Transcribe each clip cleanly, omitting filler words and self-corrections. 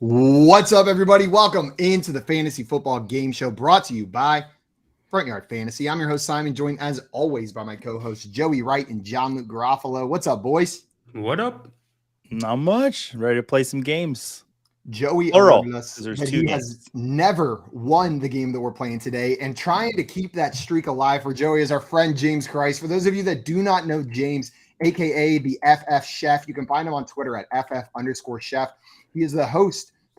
What's up, everybody? Welcome into the Fantasy Football Game Show brought to you by Front Yard Fantasy. I'm your host, Simon, joined as always by my co-hosts, Joey Wright and John Luke Garofalo. What's up, boys? What up? Not much. Ready to play some games. Joey Plural, us there's that two he games. has never won the game that we're playing today, and trying to keep that streak alive for Joey is our friend James Kreiss. For those of you that do not know James, aka the FF Chef, you can find him on Twitter at FF_Chef. He is the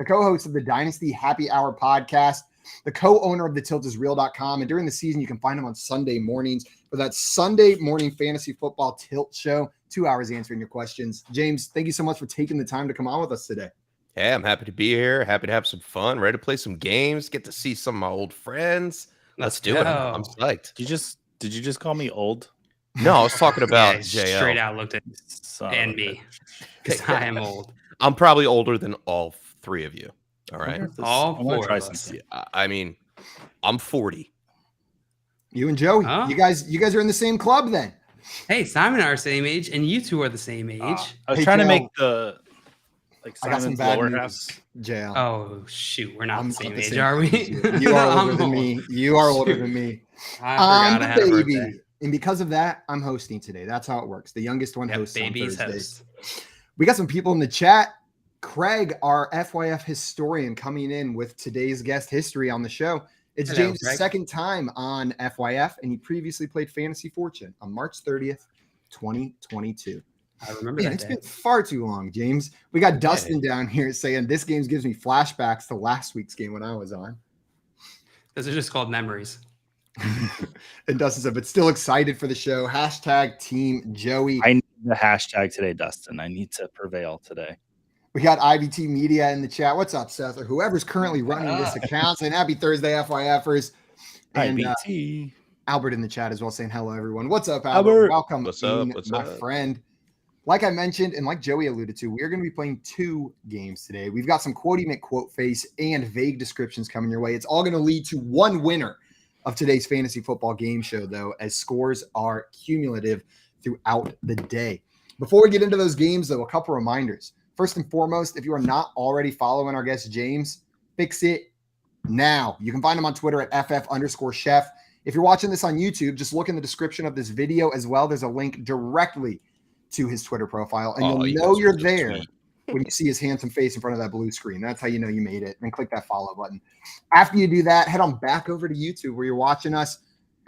co-host of the Dynasty Happy Hour podcast, the co-owner of the tiltisreal.com. And during the season, you can find him on Sunday mornings for that Sunday morning fantasy football tilt show, 2 hours answering your questions. James, thank you so much for taking the time to come on with us today. Hey, I'm happy to be here. Happy to have some fun. Ready to play some games. Get to see some of my old friends. Let's do it. I'm psyched. Did you just call me old? No, I was talking about JL. Straight out looked at and me. Because I am old. I'm probably older than all three of you. All right. All four of us. I mean, I'm 40. You and Joey, Huh? you guys are in the same club then. Hey, Simon and I are the same age, and you two are the same age. I was Hey, trying to Cal, make the I got some Simon's bad lower news, half. JL. Oh, shoot. We're not I'm the same not the age, same are we? age as you. You are older I'm than old. me. You are older than me. I forgot I had a baby. birthday. And because of that, I'm hosting today. That's how it works. The youngest one Yep, hosts on baby's Thursdays. host. We got some people in the chat. Craig, our FYF historian, coming in with today's guest history on the show. It's Hello, James' Craig. second time on FYF, and he previously played Fantasy Fortune on March 30th, 2022. I remember Man, that it's day. been far too long, James. We got Dustin down here saying this game gives me flashbacks to last week's game when I was on. Those are just called memories. And Dustin said, but still excited for the show. Hashtag Team Joey. I need the hashtag today, Dustin. I need to prevail today. We got IBT Media in the chat. What's up, Seth? Or whoever's currently running this account saying happy Thursday, FYFers. And IBT. Albert in the chat as well saying hello, everyone. What's up, Albert. Albert? Welcome What's in, up? What's my up? friend. Like I mentioned, and like Joey alluded to, we are going to be playing 2 games today. We've got some Quotey McQuoteface and vague descriptions coming your way. It's all going to lead to one winner of today's fantasy football game show, though, as scores are cumulative throughout the day. Before we get into those games, though, a couple reminders. First and foremost, if you are not already following our guest James, fix it now. You can find him on Twitter at FF_Chef. If you're watching this on YouTube, just look in the description of this video as well. There's a link directly to his Twitter profile, and you'll know you're there when you see his handsome face in front of that blue screen. That's how you know you made it. And click that follow button. After you do that, head on back over to YouTube where you're watching us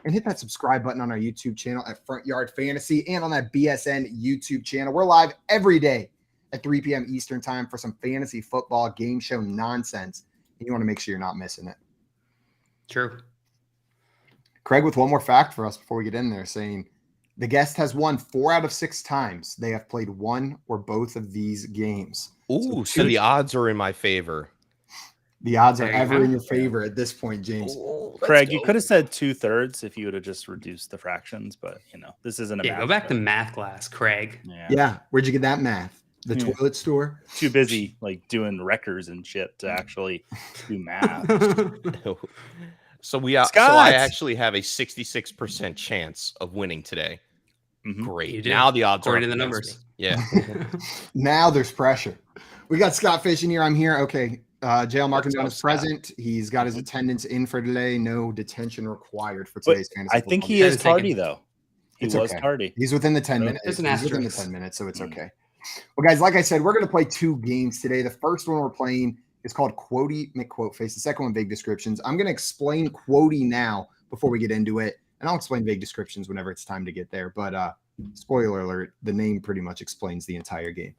and hit that subscribe button on our YouTube channel at Front Yard Fantasy and on that BSN YouTube channel. We're live every day at 3 p.m. Eastern time for some fantasy football game show nonsense. And you want to make sure you're not missing it. True. Craig with one more fact for us before we get in there, saying the guest has won 4 out of 6 times they have played one or both of these games. Ooh, so the odds are in my favor. The odds are There you ever go. in your favor at this point, James. Ooh, let's Craig, you go. could have said 2/3 if you would have just reduced the fractions, but this isn't a Yeah, math go back show. to math class, Craig. Yeah. Where'd you get that math? The Yeah. toilet store? Too busy like doing records and shit to actually do math. So Scott! I actually have a 66% chance of winning today. Mhm. Great. You do. Now the odds According are to the up against numbers. me. Yeah. Now there's pressure. We got Scott Fish in here. I'm here. Okay. JL Markham What's up, is Scott? present. He's got his attendance in for today. No detection required for today's fantasy I think football he game. is tardy though. He It's was okay. tardy. He's within the 10 Really? minutes. There's an He's within the asterisk. 10 minutes, so it's Mm. okay. Well, guys, like I said, we're going to play 2 games today. The first one we're playing is called Quotey McQuoteface. The second one, vague descriptions. I'm going to explain Quotey now before we get into it, and I'll explain vague descriptions whenever it's time to get there. But spoiler alert, the name pretty much explains the entire game.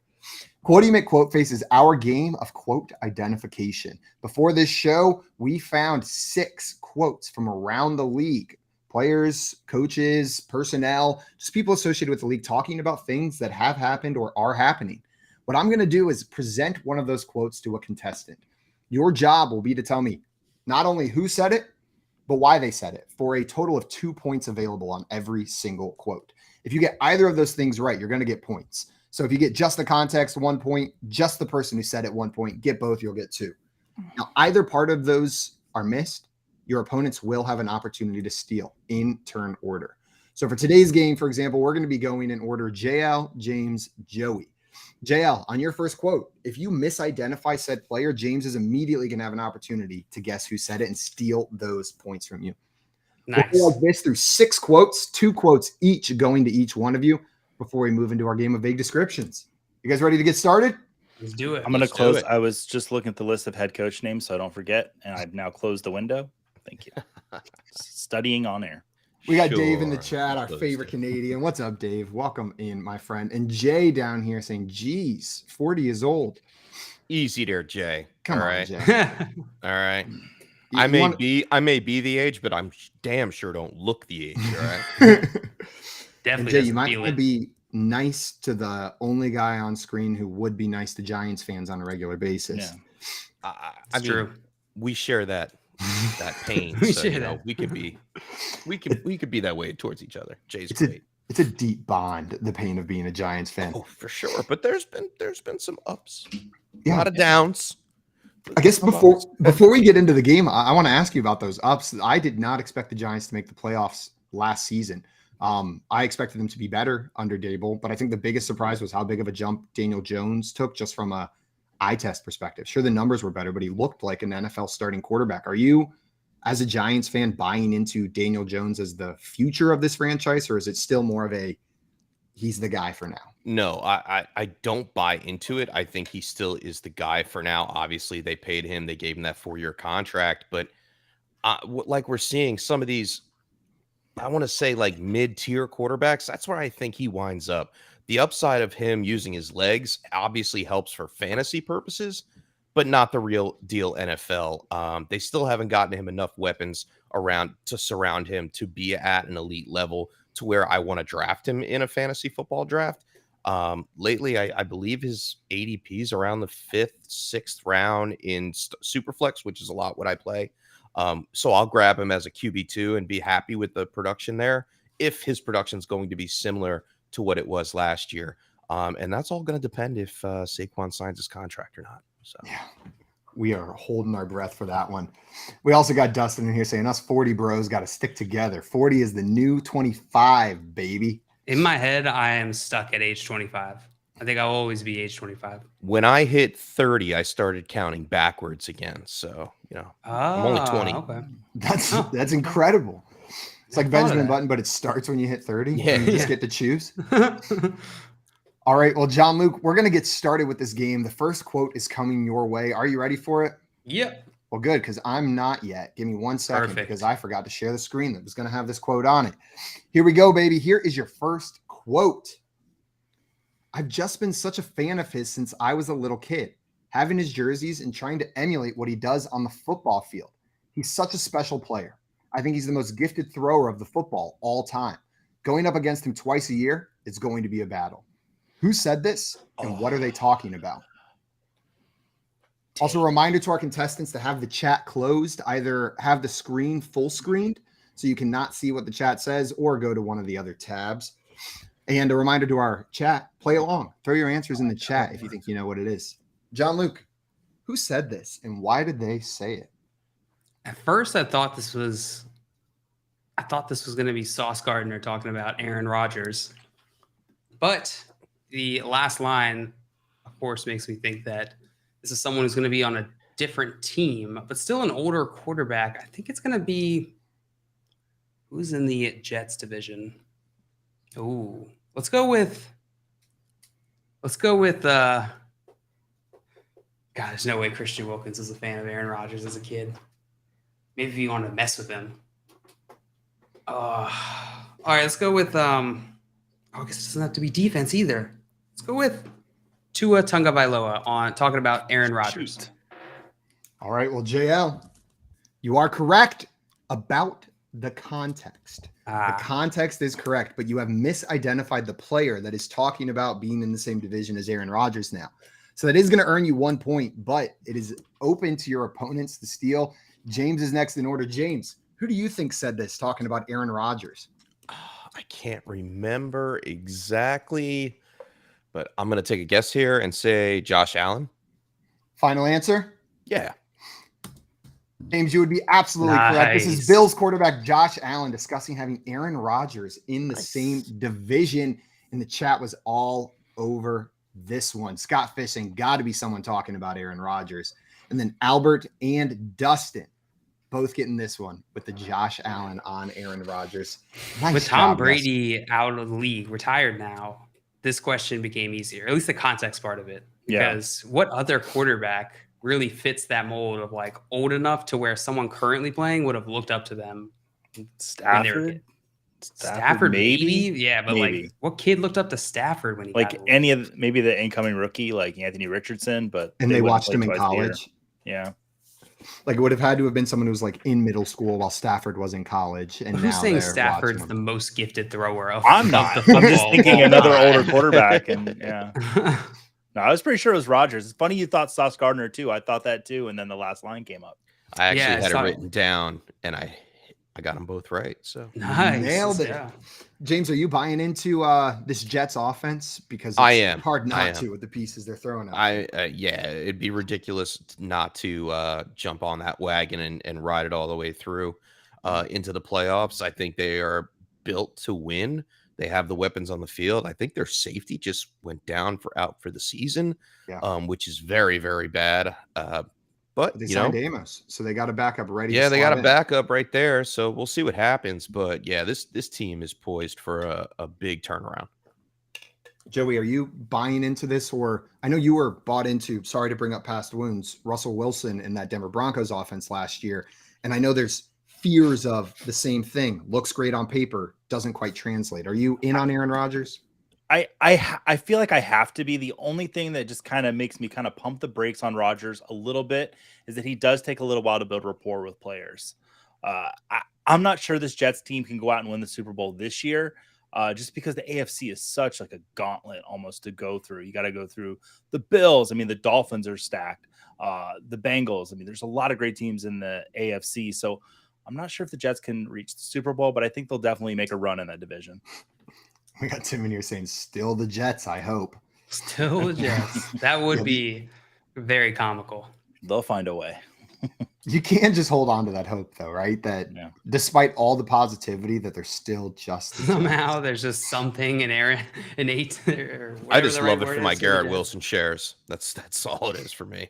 Quotey McQuoteface is our game of quote identification. Before this show, we found 6 quotes from around the league. Players, coaches, personnel, just people associated with the league talking about things that have happened or are happening. What I'm going to do is present one of those quotes to a contestant. Your job will be to tell me not only who said it, but why they said it, for a total of 2 points available on every single quote. If you get either of those things right, you're going to get points. So if you get just the context, 1 point, just the person who said it, 1 point, get both, you'll get 2. Now, either part of those are missed, your opponents will have an opportunity to steal in turn order. So for today's game, for example, we're going to be going in order JL, James, Joey. JL, on your first quote, if you misidentify said player, James is immediately going to have an opportunity to guess who said it and steal those points from you. Nice. We'll like this through 6 quotes, 2 quotes each going to each one of you before we move into our game of vague descriptions. You guys ready to get started? Let's do it. I'm going to Let's do close. it. I was just looking at the list of head coach names so I don't forget, and I've now closed the window. Thank you. Studying on air. We got Dave in the Sure. chat, our Close favorite it. Canadian. What's up, Dave? Welcome in, my friend. And Jay down here saying, geez, 40 years old. Easy there, Jay. Come All on, right. Jay. All right. You I may wanna- be the age, but I'm damn sure don't look the age. All right. And Definitely Jay, you doesn't might feel want to it. be nice to the only guy on screen who would be nice to Giants fans on a regular basis. Yeah. I It's mean, true. we share that pain. We so, share you know, that. we could be that way towards each other. Jay's It's a great. It's a deep bond, the pain of being a Giants fan. Oh, for sure. But there's been some ups, a Yeah. lot of downs. I guess Some before ups. we get into the game, I want to ask you about those ups. I did not expect the Giants to make the playoffs last season. I expected them to be better under Dable, but I think the biggest surprise was how big of a jump Daniel Jones took just from a eye test perspective. Sure, the numbers were better, but he looked like an NFL starting quarterback. Are you, as a Giants fan, buying into Daniel Jones as the future of this franchise, or is it still more of a he's the guy for now? No, I don't buy into it. I think he still is the guy for now. Obviously, they paid him. They gave him that 4-year contract. But like we're seeing some of these, I want to say like mid-tier quarterbacks, that's where I think he winds up. The upside of him using his legs obviously helps for fantasy purposes, but not the real deal NFL. They still haven't gotten him enough weapons around to surround him to be at an elite level to where I want to draft him in a fantasy football draft. Lately, I believe his ADP is around the 5th, 6th round in Superflex, which is a lot what I play. So I'll grab him as a QB2 and be happy with the production there if his production is going to be similar to what it was last year. And that's all going to depend if Saquon signs his contract or not. So Yeah, we are holding our breath for that one. We also got Dustin in here saying us 40 bros got to stick together. 40 is the new 25, baby. In my head, I am stuck at age 25. I think I'll always be age 25. when I hit 30, I started counting backwards again. So, you know, I'm only 20. Okay. That's incredible. It's like I thought of Benjamin that. Button, but it starts when you hit 30. Yeah. And you just get to choose. All right. Well, John Luke, we're going to get started with this game. The first quote is coming your way. Are you ready for it? Yep. Well, good, because I'm not yet. Give me 1 second Perfect. because I forgot to share the screen that was going to have this quote on it. Here we go, baby. Here is your first quote. I've just been such a fan of his since I was a little kid, having his jerseys and trying to emulate what he does on the football field. He's such a special player. I think he's the most gifted thrower of the football all time. Going up against him twice a year, it's going to be a battle. Who said this and what are they talking about? Also, a reminder to our contestants to have the chat closed, either have the screen full screened so you cannot see what the chat says or go to one of the other tabs. And a reminder to our chat, play along. Throw your answers in the chat if you think you know what it is. John Luke, who said this and why did they say it? At first, I thought this was going to be Sauce Gardner talking about Aaron Rodgers. But the last line, of course, makes me think that this is someone who's going to be on a different team, but still an older quarterback. I think it's going to be who's in the Jets division. Ooh, let's go with God, there's no way Christian Wilkins is a fan of Aaron Rodgers as a kid. Maybe if you want to mess with him. All right, let's go with I guess it doesn't have to be defense either. Let's go with Tua Tagovailoa on talking about Aaron Rodgers. Shoot. All right, well, JL, you are correct about the context. The context is correct, but you have misidentified the player that is talking about being in the same division as Aaron Rodgers now. So that is going to earn you 1 point, but it is open to your opponents to steal. James is next in order. James, who do you think said this talking about Aaron Rodgers? I can't remember exactly, but I'm going to take a guess here and say Josh Allen. Final answer? Yeah. James, you would be absolutely correct. This is Nice. Bills quarterback Josh Allen discussing having Aaron Rodgers in the same division, and the chat was all over this one. Scott Fishing, got to be someone talking about Aaron Rodgers. And then Albert and Dustin both getting this one with the Josh Allen on Aaron Rodgers. Nice With Tom job, guys. Brady out of the league, retired now, this question became easier, at least the context part of it. Because what other quarterback really fits that mold of like old enough to where someone currently playing would have looked up to them? Stafford, maybe. Yeah, but maybe. like what kid looked up to Stafford when he Like got any of maybe the incoming rookie like Anthony Richardson, but and they wouldn't watched play him in twice a year. college. Yeah. Like it would have had to have been someone who was like in middle school while Stafford was in college. And who's now saying they're Stafford's watching the him. most gifted thrower of I'm of not. the I'm football just thinking of all another time. older quarterback, and yeah. No, I was pretty sure it was Rodgers. It's funny you thought Sauce Gardner too. I thought that too, and then the last line came up. I actually Yeah, had so- it written down, and I got them both right. So Nice. Nailed it. Yeah. James, are you buying into this Jets offense? Because it's I am. hard I not am. to with the pieces they're throwing out. Yeah, it'd be ridiculous not to jump on that wagon and ride it all the way through into the playoffs. I think they are built to win. They have the weapons on the field. I think their safety just went down out for the season, which is very, very bad. But they signed Amos, so they got a backup ready. Yeah, to they got slot a in. backup right there. So we'll see what happens. But yeah, this team is poised for a big turnaround. Joey, are you buying into this? Or I know you were bought into, sorry to bring up past wounds, Russell Wilson in that Denver Broncos offense last year. And I know there's fears of the same thing. Looks great on paper, doesn't quite translate. Are you in on Aaron Rodgers? I feel like I have to be. The only thing that just kind of makes me kind of pump the brakes on Rodgers a little bit is that he does take a little while to build rapport with players. I'm not sure this Jets team can go out and win the Super Bowl this year, just because the AFC is such like a gauntlet almost to go through. You got to go through the Bills. I mean, the Dolphins are stacked. The Bengals. I mean, there's a lot of great teams in the AFC. So I'm not sure if the Jets can reach the Super Bowl, but I think they'll definitely make a run in that division. We got Tim in here saying, still the Jets, I hope. Still the Jets. That would be very comical. They'll find a way. You can't just hold on to that hope, though, right? That despite all the positivity, that they're still just the somehow Jets. there's just something in Aaron, an 8. I just love it for my Garrett Wilson shares. That's all it is for me.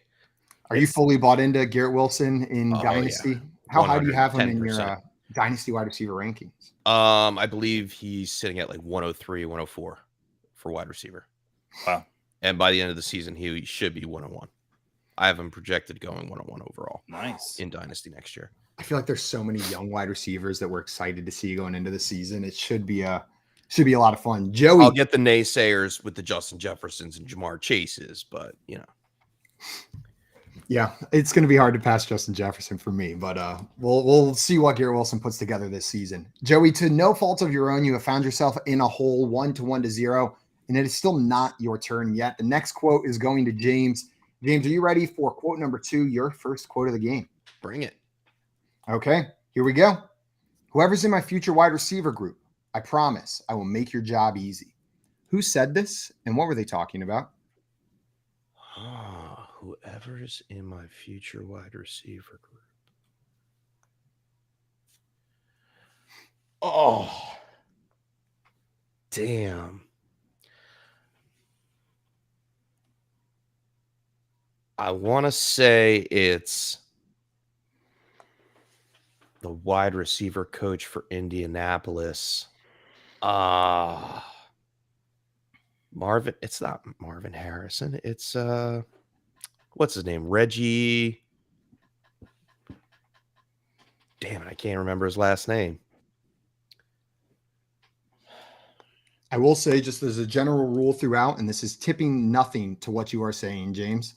Are you fully bought into Garrett Wilson in Dynasty? Yeah. How high do you have him in 110%. your Dynasty wide receiver rankings? I believe he's sitting at like 103, 104 for wide receiver. Wow. And by the end of the season, he should be 101. I have him projected going 101 overall. Nice. In Dynasty next year. I feel like there's so many young wide receivers that we're excited to see going into the season. It should be a lot of fun. Joey, I'll get the naysayers with the Justin Jeffersons and Jamar Chases, but yeah, it's going to be hard to pass Justin Jefferson for me, but we'll see what Garrett Wilson puts together this season. Joey, to no fault of your own, you have found yourself in a hole 1-1-0, and it is still not your turn yet. The next quote is going to James. James, are you ready for quote number 2, your first quote of the game? Bring it. Okay, here we go. Whoever's in my future wide receiver group, I promise I will make your job easy. Who said this, and what were they talking about? Whoever's in my future wide receiver group. Oh, damn. I want to say it's the wide receiver coach for Indianapolis. Marvin. It's not Marvin Harrison. It's what's his name? Reggie. Damn it, I can't remember his last name. I will say, just as a general rule throughout, and this is tipping nothing to what you are saying, James,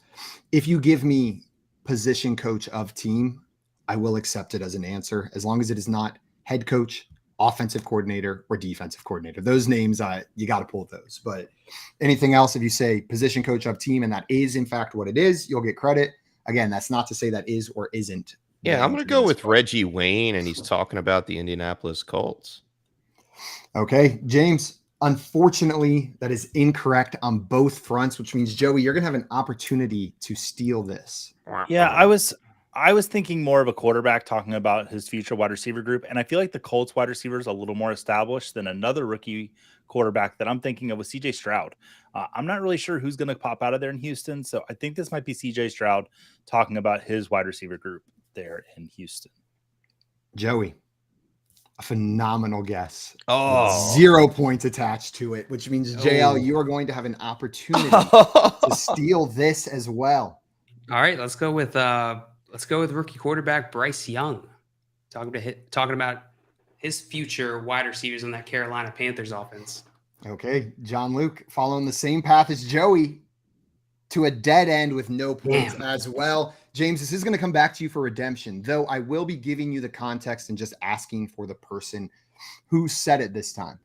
if you give me position coach of team, I will accept it as an answer, as long as it is not head coach, offensive coordinator, or defensive coordinator. Those names, you got to pull those. But anything else, if you say position coach of team, and that is, in fact, what it is, you'll get credit. Again, that's not to say that is or isn't. Yeah, I'm going to go with Reggie Wayne, and he's talking about the Indianapolis Colts. Okay, James. Unfortunately, that is incorrect on both fronts, which means, Joey, you're going to have an opportunity to steal this. Yeah, I was thinking more of a quarterback talking about his future wide receiver group, and I feel like the Colts wide receiver is a little more established than another rookie quarterback that I'm thinking of was CJ Stroud. I'm not really sure who's going to pop out of there in Houston. So I think this might be CJ Stroud talking about his wide receiver group there in Houston. Joey, a phenomenal guess. Oh, 0 points attached to it, which means JL, you are going to have an opportunity to steal this as well. All right, let's go with rookie quarterback Bryce Young. Talking about his future wide receivers in that Carolina Panthers offense. Okay, John Luke following the same path as Joey to a dead end with no points as well. James, this is going to come back to you for redemption, though I will be giving you the context and just asking for the person who said it this time.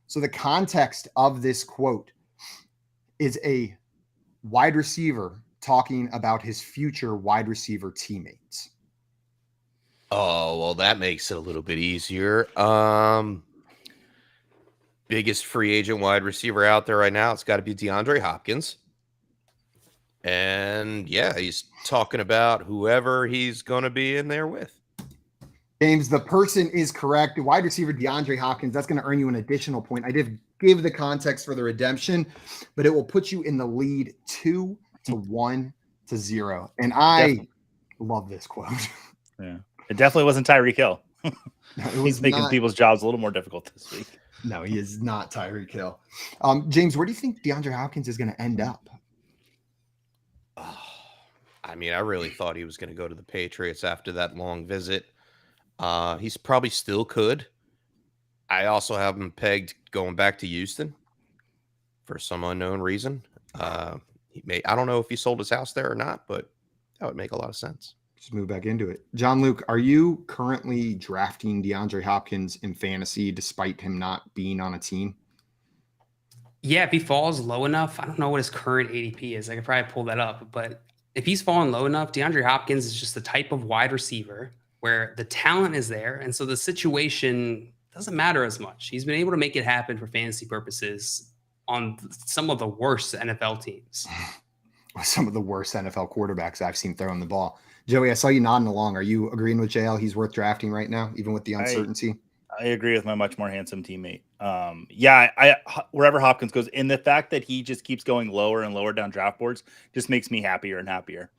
So the context of this quote is a wide receiver talking about his future wide receiver teammates. Oh, well, that makes it a little bit easier. Biggest free agent wide receiver out there right now, it's got to be DeAndre Hopkins. And yeah, he's talking about whoever he's going to be in there with. James, the person is correct. Wide receiver DeAndre Hopkins, that's going to earn you an additional point. I did give the context for the redemption, but it will put you in the lead 2-1-0. And I love this quote. Yeah, it definitely wasn't Tyreek Hill. No, He's making people's jobs a little more difficult this week. No, he is not Tyreek Hill. James, where do you think DeAndre Hopkins is going to end up? I mean, I really thought he was going to go to the Patriots after that long visit. He's probably still could. I also have him pegged going back to Houston for some unknown reason. I don't know if he sold his house there or not, but that would make a lot of sense. Just move back into it. John Luke, are you currently drafting DeAndre Hopkins in fantasy despite him not being on a team? Yeah, if he falls low enough, I don't know what his current ADP is. I could probably pull that up. But if he's fallen low enough, DeAndre Hopkins is just the type of wide receiver where the talent is there. And so the situation doesn't matter as much. He's been able to make it happen for fantasy purposes on some of the worst NFL teams. Some of the worst NFL quarterbacks I've seen throwing the ball. Joey, I saw you nodding along. Are you agreeing with JL? He's worth drafting right now, even with the uncertainty? I agree with my much more handsome teammate. I wherever Hopkins goes, and the fact that he just keeps going lower and lower down draft boards just makes me happier and happier.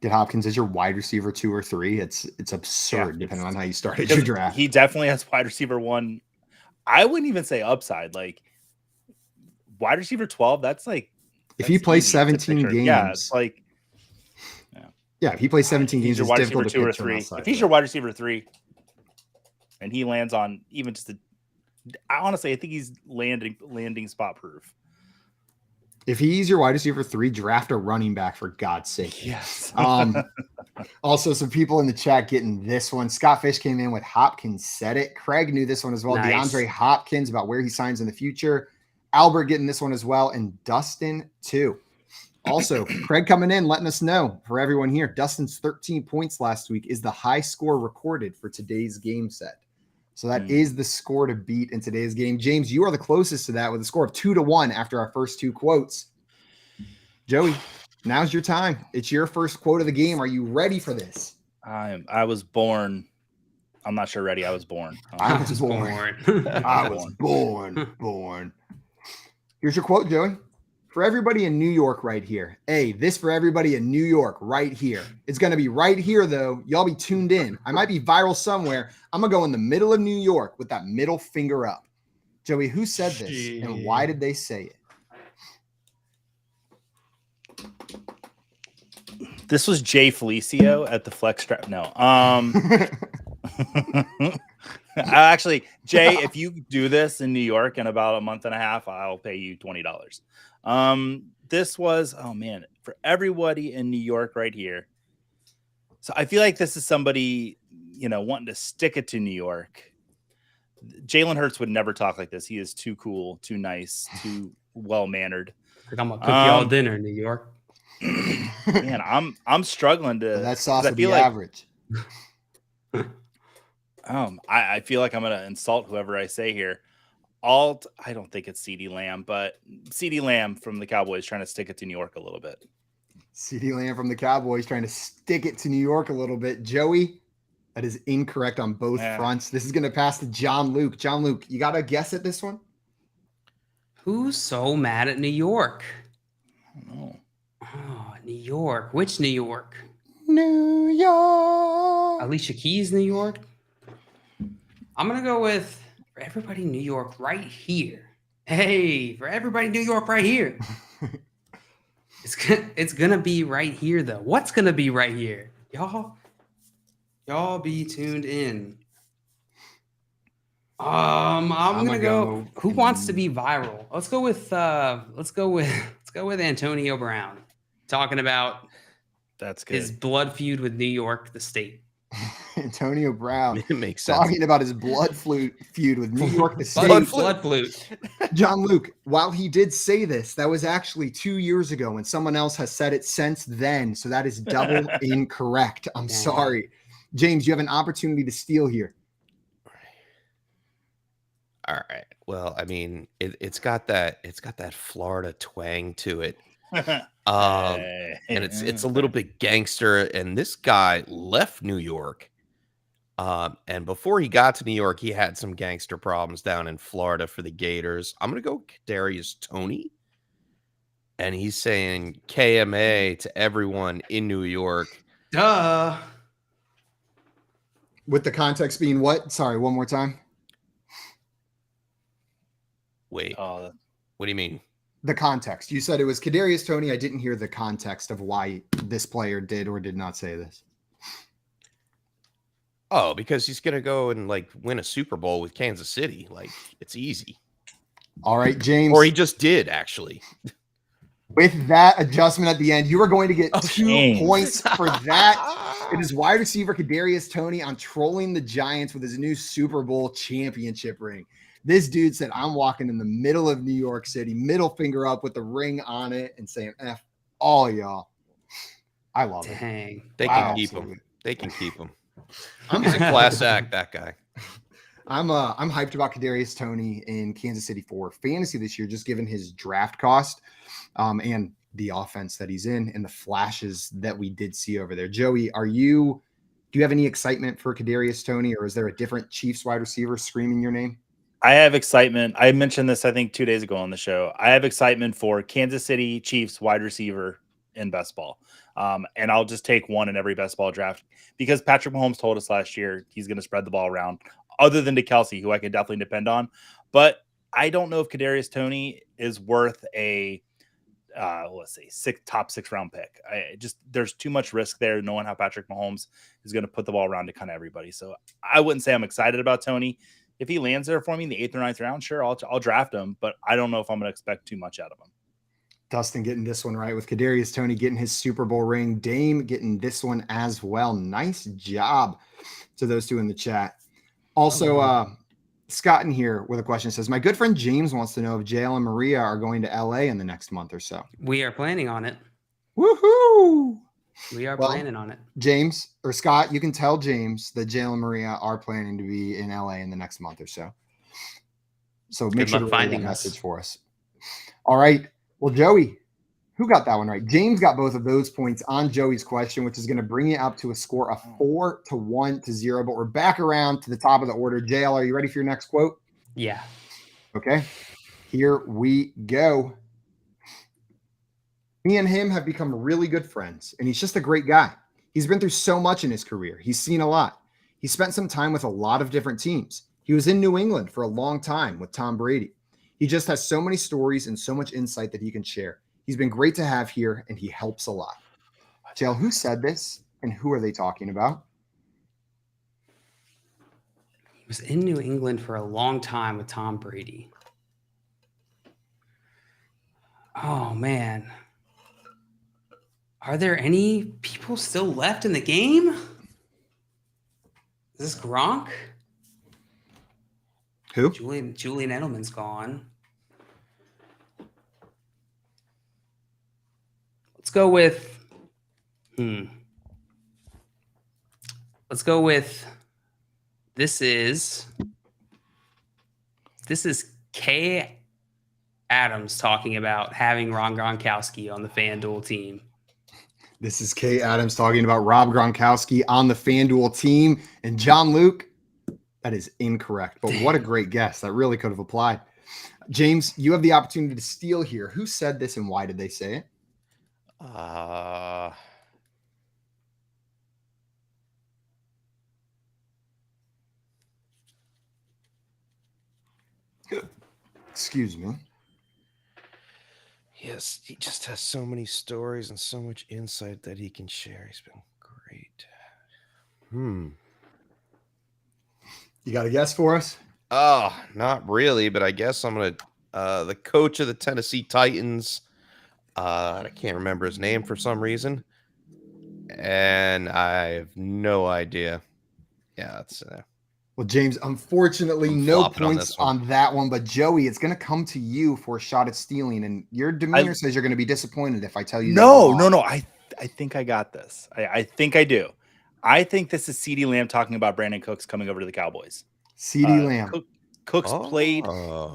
Get Hopkins as your wide receiver 2 or 3. It's absurd depending on how you started your draft. He definitely has wide receiver 1. I wouldn't even say upside. Like wide receiver 12, that's like if he plays 17 games. Yeah, it's like yeah, if he plays 17 games, he's your wide receiver 2 or 3. If he's your wide receiver 3 and he lands on even just honestly, I think he's landing spot proof. If he's your wide receiver 3, draft a running back for God's sake. Yes. Also, some people in the chat getting this one. Scott Fish came in with Hopkins said it. Craig knew this one as well. Nice. DeAndre Hopkins about where he signs in the future. Albert getting this one as well. And Dustin too. Also, Craig coming in, letting us know for everyone here. Dustin's 13 points last week is the high score recorded for today's game set. So that is the score to beat in today's game. James, you are the closest to that with a score of 2-1 after our first 2 quotes. Joey, now's your time. It's your first quote of the game. Are you ready for this? I was born. I'm not sure ready. I was born. I was born. Here's your quote, Joey. For everybody in New York right here. Hey, this for everybody in New York right here. It's going to be right here, though. Y'all be tuned in. I might be viral somewhere. I'm going to go in the middle of New York with that middle finger up. Joey, who said this and why did they say it? This was Jay Felicio at the Flex Draft. No. Actually, Jay, if you do this in New York in about a month and a half, I'll pay you $20. This was, for everybody in New York right here. So I feel like this is somebody, wanting to stick it to New York. Jalen Hurts would never talk like this. He is too cool, too nice, too well-mannered. Like I'm gonna cook you all dinner in New York. Man, I'm struggling to. That sauce would be average. I feel like I'm gonna insult whoever I say here. I don't think it's CeeDee Lamb, but CeeDee Lamb from the Cowboys trying to stick it to New York a little bit. CeeDee Lamb from the Cowboys trying to stick it to New York a little bit. Joey, that is incorrect on both fronts. This is going to pass to John Luke. John Luke, you got a guess at this one? Who's so mad at New York? I don't know. Oh, New York. Which New York? New York. Alicia Keys, New York? I'm going to go with for everybody in New York right here. Hey, for everybody in New York right here. It's gonna be right here, though. What's going to be right here? Y'all be tuned in. I'm gonna go. Who wants to be viral? Let's go with Antonio Brown, talking about That's good. his blood feud with New York, the state. Antonio Brown It makes sense. talking about his blood feud with New York, the state. Blood flute. John Luke, while he did say this, that was actually 2 years ago, and someone else has said it since then. So that is double incorrect. I'm Dang. sorry. James, you have an opportunity to steal here. All right. Well, I mean, it's got that Florida twang to it. And it's a little bit gangster. And this guy left New York. And before he got to New York, he had some gangster problems down in Florida for the Gators. I'm gonna go Kadarius Toney. And he's saying KMA to everyone in New York. Duh. With the context being what? Sorry, one more time. Wait, Oh, what do you mean? The context. You said it was Kadarius Toney. I didn't hear the context of why this player did or did not say this. Oh, because he's gonna go and like win a Super Bowl with Kansas City. Like, it's easy. All right, James. Or he just did, actually. With that adjustment at the end, you are going to get 2 James. points for that. It is wide receiver Kadarius Toney on trolling the Giants with his new Super Bowl championship ring. This dude said, I'm walking in the middle of New York City, middle finger up with the ring on it and saying, F all y'all. I love it. Dang. They Wow. can keep him. They can keep him. He's a class act, that guy. I'm hyped about Kadarius Toney in Kansas City for fantasy this year, just given his draft cost and the offense that he's in and the flashes that we did see over there. Joey, do you have any excitement for Kadarius Toney, or is there a different Chiefs wide receiver screaming your name? I have excitement. I mentioned this, I think, 2 days ago on the show. I have excitement for Kansas City Chiefs wide receiver in best ball. And I'll just take one in every best ball draft because Patrick Mahomes told us last year he's going to spread the ball around, other than to Kelsey, who I could definitely depend on. But I don't know if Kadarius Toney is worth a top 6 round pick. There's too much risk there, knowing how Patrick Mahomes is going to put the ball around to kind of everybody. So I wouldn't say I'm excited about Toney. If he lands there for me in the 8th or 9th round, sure, I'll draft him, but I don't know if I'm going to expect too much out of him. Dustin getting this one right with Kadarius Toney getting his Super Bowl ring. Dame getting this one as well. Nice job to those two in the chat. Also, Scott in here with a question says, my good friend James wants to know if JL and Maria are going to LA in the next month or so. We are planning on it. Woohoo! We are Well, planning on it. James or Scott, you can tell James that JL and Maria are planning to be in LA in the next month or so. So make sure to relay that message for us. All right. Well, Joey, who got that one right? James got both of those points on Joey's question, which is going to bring you up to a score of 4-1-0. But we're back around to the top of the order. JL, are you ready for your next quote? Yeah. Okay. Here we go. Me and him have become really good friends, and he's just a great guy. He's been through so much in his career. He's seen a lot. He spent some time with a lot of different teams. He was in New England for a long time with Tom Brady. He just has so many stories and so much insight that he can share. He's been great to have here, and he helps a lot. JL, who said this, and who are they talking about? He was in New England for a long time with Tom Brady. Oh, man. Are there any people still left in the game? Is this Gronk? Who? Julian Edelman's gone. Let's go with this is Kay Adams talking about having Ron Gronkowski on the FanDuel team. This is Kay Adams talking about Rob Gronkowski on the FanDuel team. And John Luke, that is incorrect. But what a great guess. That really could have applied. James, you have the opportunity to steal here. Who said this and why did they say it? Excuse me. Yes, he just has so many stories and so much insight that he can share. He's been great. You got a guess for us? Oh, not really, but I guess I'm gonna the coach of the Tennessee Titans. I can't remember his name for some reason. And I have no idea. Yeah, that's Well, James, unfortunately, I'm no flopping on points this one. on that one. But Joey, it's going to come to you for a shot at stealing, and your demeanor says you're going to be disappointed if I tell you. No. I think I got this. I think I do. I think this is CeeDee Lamb talking about Brandon Cooks coming over to the Cowboys. CeeDee Lamb. Cooks played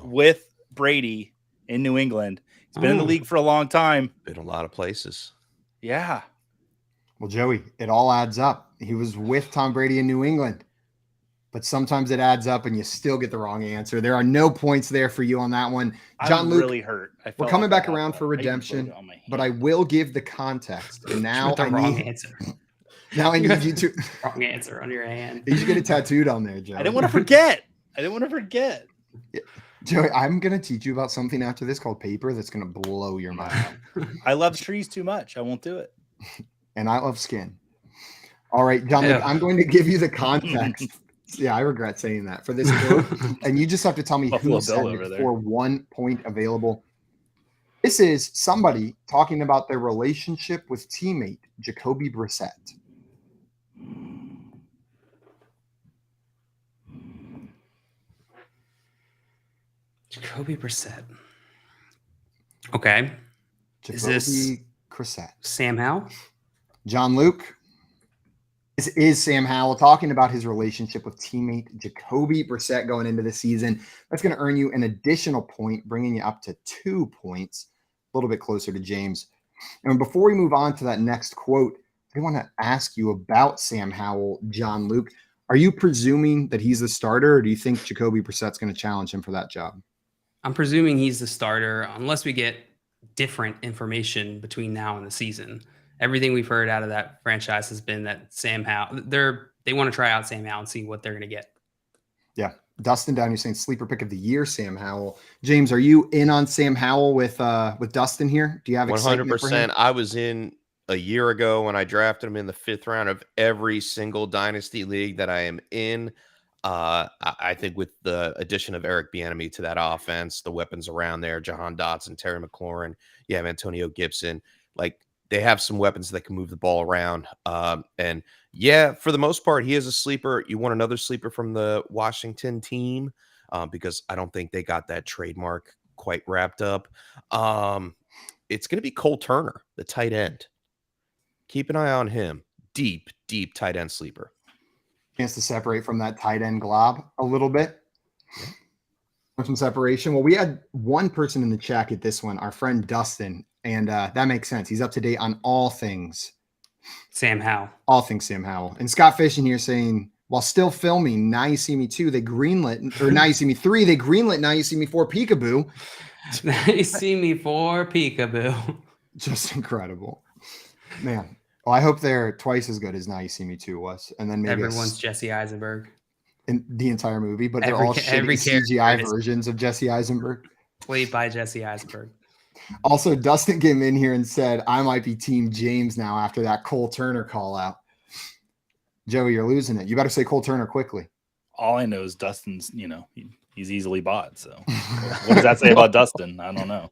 with Brady in New England. He's been in the league for a long time. Been a lot of places. Yeah. Well, Joey, it all adds up. He was with Tom Brady in New England. But sometimes it adds up and you still get the wrong answer. There are no points there for you on that one. John Luke, really hurt. We're coming back around for redemption, but I will give the context. And now the wrong answer. Now I need you to wrong answer on your hand. You should get it tattooed on there, Joey. I didn't want to forget. Yeah. Joey, I'm going to teach you about something after this called paper that's going to blow your mind. I love trees too much. I won't do it. And I love skin. All right, John Luke, I'm going to give you the context. Yeah, I regret saying that for this quote. And you just have to tell me who said it for 1 point available. This is somebody talking about their relationship with teammate Jacoby Brissett. Jacoby Brissett. Okay. Jacoby Brissett. Sam Howell? John Luke. This is Sam Howell talking about his relationship with teammate Jacoby Brissett going into the season. That's going to earn you an additional point, bringing you up to 2 points, a little bit closer to James. And before we move on to that next quote, I want to ask you about Sam Howell, John Luke. Are you presuming that he's the starter, or do you think Jacoby Brissett's going to challenge him for that job? I'm presuming he's the starter unless we get different information between now and the season. Everything we've heard out of that franchise has been that Sam Howell, they want to try out Sam Howell and see what they're going to get. Yeah. Dustin down, you're saying sleeper pick of the year, Sam Howell. James, are you in on Sam Howell with Dustin here? Do you have 100%? I was in a year ago when I drafted him in the 5th round of every single dynasty league that I am in. I think with the addition of Eric Bieniemy to that offense, the weapons around there, Jahan Dotson, Terry McLaurin, you have Antonio Gibson, like they have some weapons that can move the ball around. And yeah, for the most part, he is a sleeper. You want another sleeper from the Washington team because I don't think they got that trademark quite wrapped up. It's going to be Cole Turner, the tight end. Keep an eye on him. Deep tight end sleeper. Chance to separate from that tight end glob a little bit. Some separation. Well, we had one person in the chat get this one, our friend Dustin, and that makes sense. He's up to date on all things Sam Howell. All things Sam Howell. And Scott Fishing here saying, while still filming Now You See Me 2, they greenlit, or Now You See Me 3, they greenlit Now You See Me 4 Peekaboo. Now You See Me 4 Peekaboo. Just incredible. Man. Well, I hope they're twice as good as Now You See Me 2 was. And then maybe everyone's Jesse Eisenberg. In the entire movie, but they're all shitty CGI versions of Jesse Eisenberg. Played by Jesse Eisenberg. Also, Dustin came in here and said, I might be Team James now after that Cole Turner call out. Joey, you're losing it. You better say Cole Turner quickly. All I know is Dustin's, he's easily bought. So what does that say about Dustin? I don't know.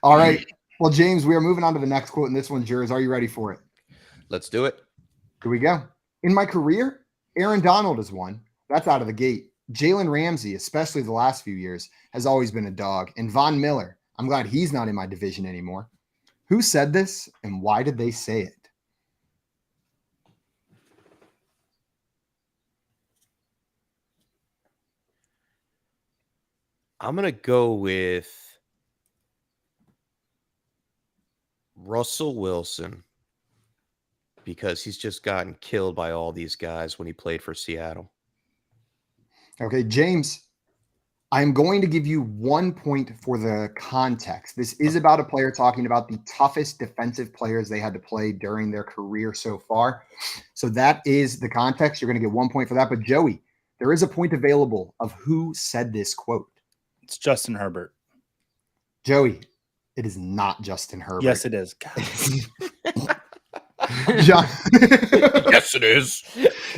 All right. Well, James, we are moving on to the next quote, and this one's yours. Are you ready for it? Let's do it. Here we go. In my career, Aaron Donald is one. That's out of the gate. Jalen Ramsey, especially the last few years, has always been a dog. And Von Miller, I'm glad he's not in my division anymore. Who said this, and why did they say it? I'm going to go with Russell Wilson because he's just gotten killed by all these guys when he played for Seattle. Okay, James. I'm going to give you 1 point for the context. This is about a player talking about the toughest defensive players they had to play during their career so far. So that is the context. You're going to get 1 point for that. But Joey, there is a point available of who said this quote. It's Justin Herbert. Joey, it is not Justin Herbert. Yes, it is. Yes, it is.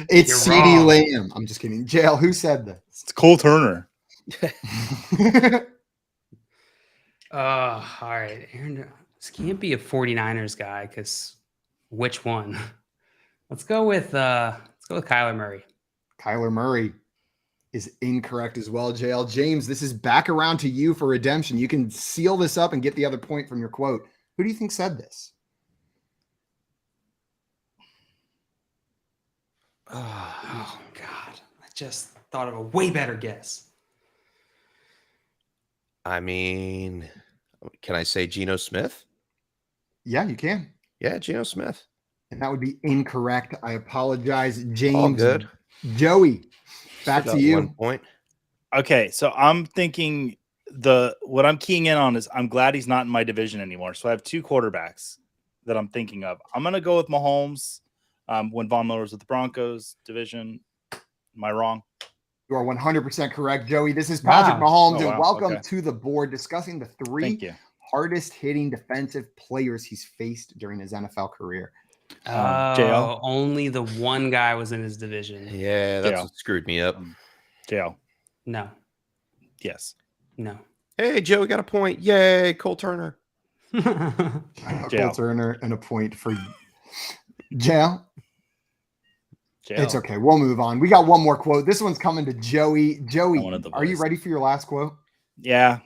It's You're CeeDee wrong. Lamb. I'm just kidding. JL, who said this? It's Cole Turner. All right. Aaron, this can't be a 49ers guy because which one? Let's go with Kyler Murray. Kyler Murray is incorrect as well, JL. James, this is back around to you for redemption. You can seal this up and get the other point from your quote. Who do you think said this? Oh God. I just thought of a way better guess. I mean, can I say Geno Smith? Yeah, you can. Yeah, Geno Smith. And that would be incorrect. I apologize, James. All good. Joey, back Still to got you. 1 point. Okay, so I'm thinking what I'm keying in on is I'm glad he's not in my division anymore. So I have 2 quarterbacks that I'm thinking of. I'm going to go with Mahomes when Von Miller was with the Broncos division. Am I wrong? You are 100% correct, Joey. This is Patrick Wow. Mahomes, Oh, and wow. welcome Okay. to the board discussing the 3 Thank you. hardest hitting defensive players he's faced during his NFL career. JL? Only the one guy was in his division. Yeah, that's Yeah. what screwed me up. JL. No, Yes. no. Hey, Joe, we got a point. Yay, Cole Turner. Cole JL. Turner and a point for JL. JL. It's okay. We'll move on. We got one more quote. This one's coming to Joey. I Joey, wanted the are you voice. ready for your last quote? Yeah.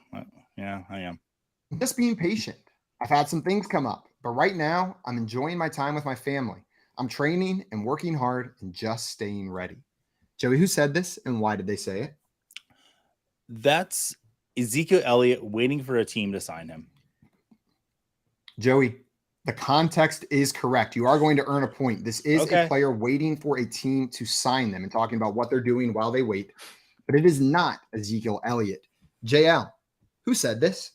Yeah, I am. Just being patient. I've had some things come up, but right now I'm enjoying my time with my family. I'm training and working hard and just staying ready. Joey, who said this and why did they say it? That's Ezekiel Elliott waiting for a team to sign him. Joey, the context is correct. You are going to earn a point. This is Okay. a player waiting for a team to sign them and talking about what they're doing while they wait, but it is not Ezekiel Elliott. JL, who said this?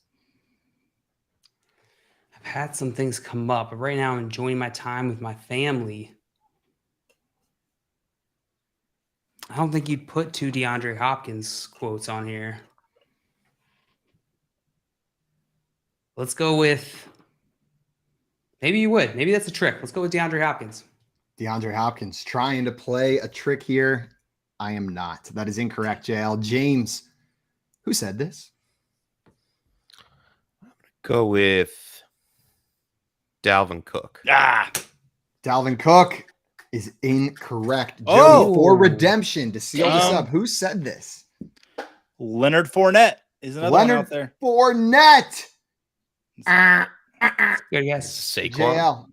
I've had some things come up, but right now I'm enjoying my time with my family. I don't think you'd put 2 DeAndre Hopkins quotes on here. Let's go with. Maybe you would. Maybe that's a trick. Let's go with DeAndre Hopkins. DeAndre Hopkins trying to play a trick here. I am not. That is incorrect, JL. James, who said this? Go with Dalvin Cook. Ah, Dalvin Cook is incorrect. Joey, Oh. for redemption to seal this Damn. up, who said this? Leonard Fournette is another one Leonard out there. Fournette. Good guess. Saquon. JL.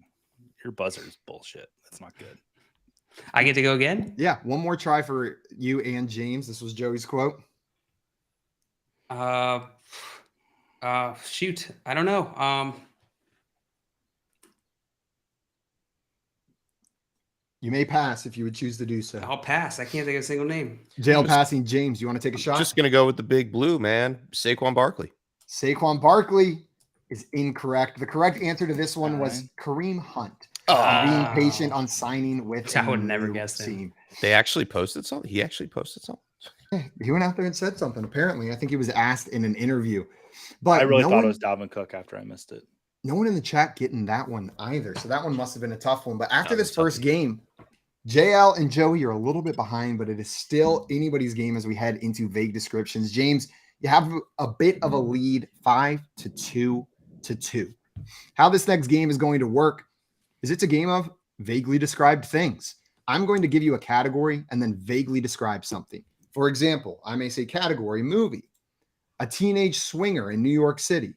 Your buzzer is bullshit. That's not good. I get to go again? Yeah, one more try for you and James. This was Joey's quote. Shoot. I don't know. You may pass if you would choose to do so. I'll pass. I can't think of a single name. JL passing. James, you want to take a shot? Just gonna go with the big blue, man. Saquon Barkley. Saquon Barkley is incorrect. The correct answer to this one All was right. Kareem Hunt. Oh, Being patient on signing with I would a never new guessed him. team. they actually posted something. He actually posted something. He went out there and said something. Apparently, I think he was asked in an interview. But I really no thought one, it was Dalvin Cook after I missed it. no one in the chat getting that one either. So that one must have been a tough one. But after That was this tough. first game, JL and Joey are a little bit behind, but it is still anybody's game as we head into vague descriptions. James, you have a bit of a lead, 5-2. How this next game is going to work is it's a game of vaguely described things. I'm going to give you a category and then vaguely describe something. For example, I may say category movie. A teenage swinger in New York City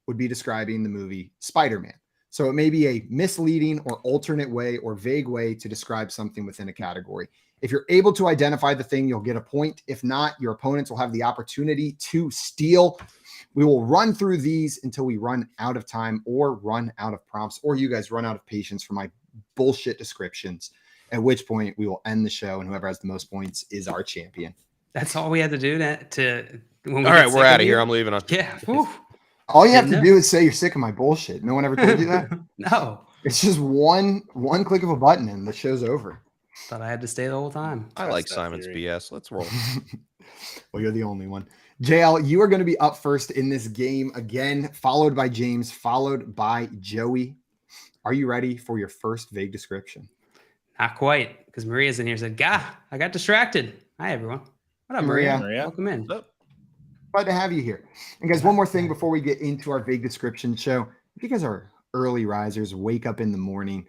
would be describing the movie Spider-Man. So it may be a misleading or alternate way or vague way to describe something within a category. If you're able to identify the thing, you'll get a point. If not, your opponents will have the opportunity to steal. We will run through these until we run out of time or run out of prompts, or you guys run out of patience for my bullshit descriptions, at which point we will end the show and whoever has the most points is our champion. That's all we had to do to when we All get right, sick we're out of you? here. I'm leaving. Yeah. Whew. All you have to Didn't do is say you're sick of my bullshit. No one ever told you that. No. It's just one click of a button and the show's over. Thought I had to stay the whole time. I Trust like that Simon's theory. BS. Let's roll. Well, you're the only one. JL, you are going to be up first in this game again, followed by James, followed by Joey. Are you ready for your first vague description? Not quite, because Maria's in here said, "Gah, I got distracted." Hi, everyone. What up, Hey, Maria? Maria. Welcome in. Glad to have you here. And guys, one more thing before we get into our vague description show. If you guys are early risers, wake up in the morning,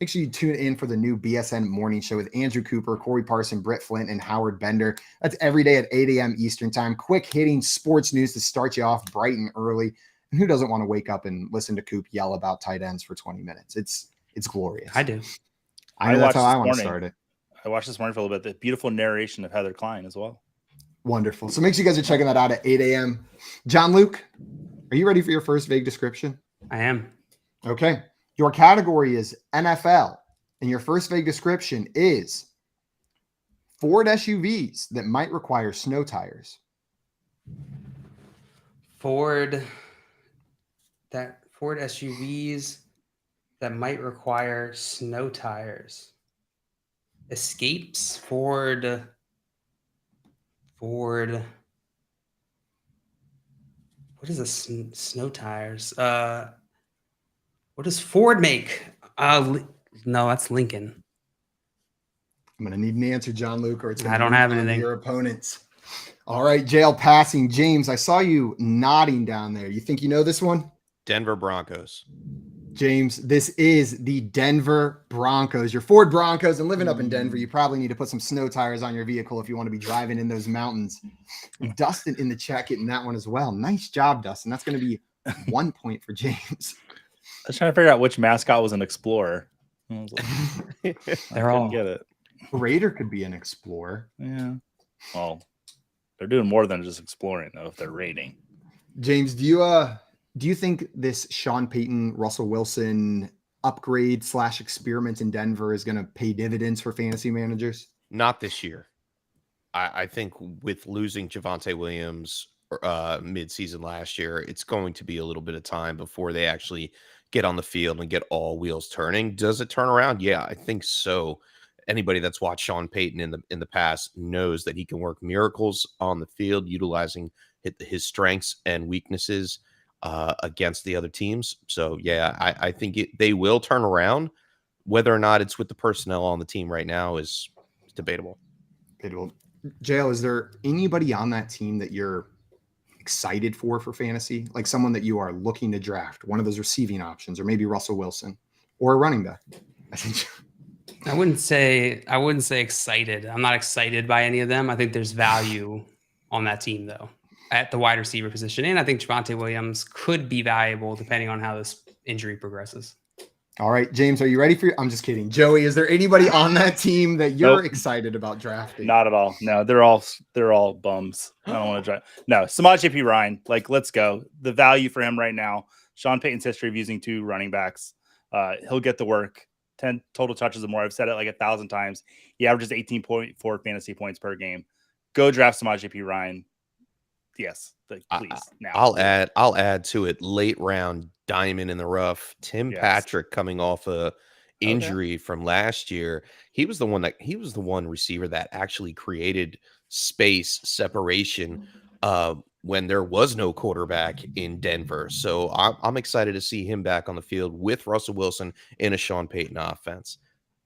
make sure you tune in for the new BSN morning show with Andrew Cooper, Corey Parson, Britt Flint, and Howard Bender. That's every day at 8 a.m. Eastern time. Quick hitting sports news to start you off bright and early. And who doesn't want to wake up and listen to Coop yell about tight ends for 20 minutes? It's glorious. I do. I know that's watched how I this want to morning. start it. I watched this morning for a little bit. The beautiful narration of Heather Klein as well. Wonderful. So make sure you guys are checking that out at 8 a.m. John Luke, are you ready for your first vague description? I am. Okay. Your category is NFL, and your first vague description is Ford SUVs that might require snow tires. Ford SUVs that might require snow tires. Escapes, Ford. What is a snow tires? What does Ford make? No, that's Lincoln. I'm going to need an answer, John Luke, or it's going I to don't move have on to anything. your opponents. All right, jail passing. James, I saw you nodding down there. You think you know this one? Denver Broncos. James, this is the Denver Broncos. Your Ford Broncos, and living up in Denver, you probably need to put some snow tires on your vehicle if you want to be driving in those mountains. Dustin in the chat getting that one as well. Nice job, Dustin. That's going to be 1 point for James. I was trying to figure out which mascot was an explorer. I was like, They're I all couldn't get it. Raider could be an explorer. Yeah. Well, they're doing more than just exploring though. If they're raiding. James, do you think this Sean Payton, Russell Wilson upgrade / experiment in Denver is going to pay dividends for fantasy managers? Not this year. I think with losing Javonte Williams mid-season last year, it's going to be a little bit of time before they actually get on the field and get all wheels turning. Does it turn around? Yeah, I think so. Anybody that's watched Sean Payton in the past knows that he can work miracles on the field, utilizing his strengths and weaknesses against the other teams. So, yeah, I think they will turn around. Whether or not it's with the personnel on the team right now is debatable. Jail, is there anybody on that team that you're excited for fantasy? Like someone that you are looking to draft, one of those receiving options, or maybe Russell Wilson or a running back? I wouldn't say excited. I'm not excited by any of them. I think there's value on that team though at the wide receiver position. And I think Javonte Williams could be valuable depending on how this injury progresses. All right, James, are you ready for I'm just kidding. Joey, is there anybody on that team that you're Nope. excited about drafting? Not at all. No, they're all bums. I don't want to draft. No, Samaje P. Ryan. Like, let's go. The value for him right now. Sean Payton's history of using 2 running backs. He'll get the work. 10 total touches or more. I've said it like 1,000 times. He averages 18.4 fantasy points per game. Go draft Samaje P. Ryan. Yes, please. Now I'll add to it. Late round diamond in the rough. Tim Patrick coming off a injury from last year. He was the one receiver that actually created space separation when there was no quarterback in Denver. So I'm excited to see him back on the field with Russell Wilson in a Sean Payton offense.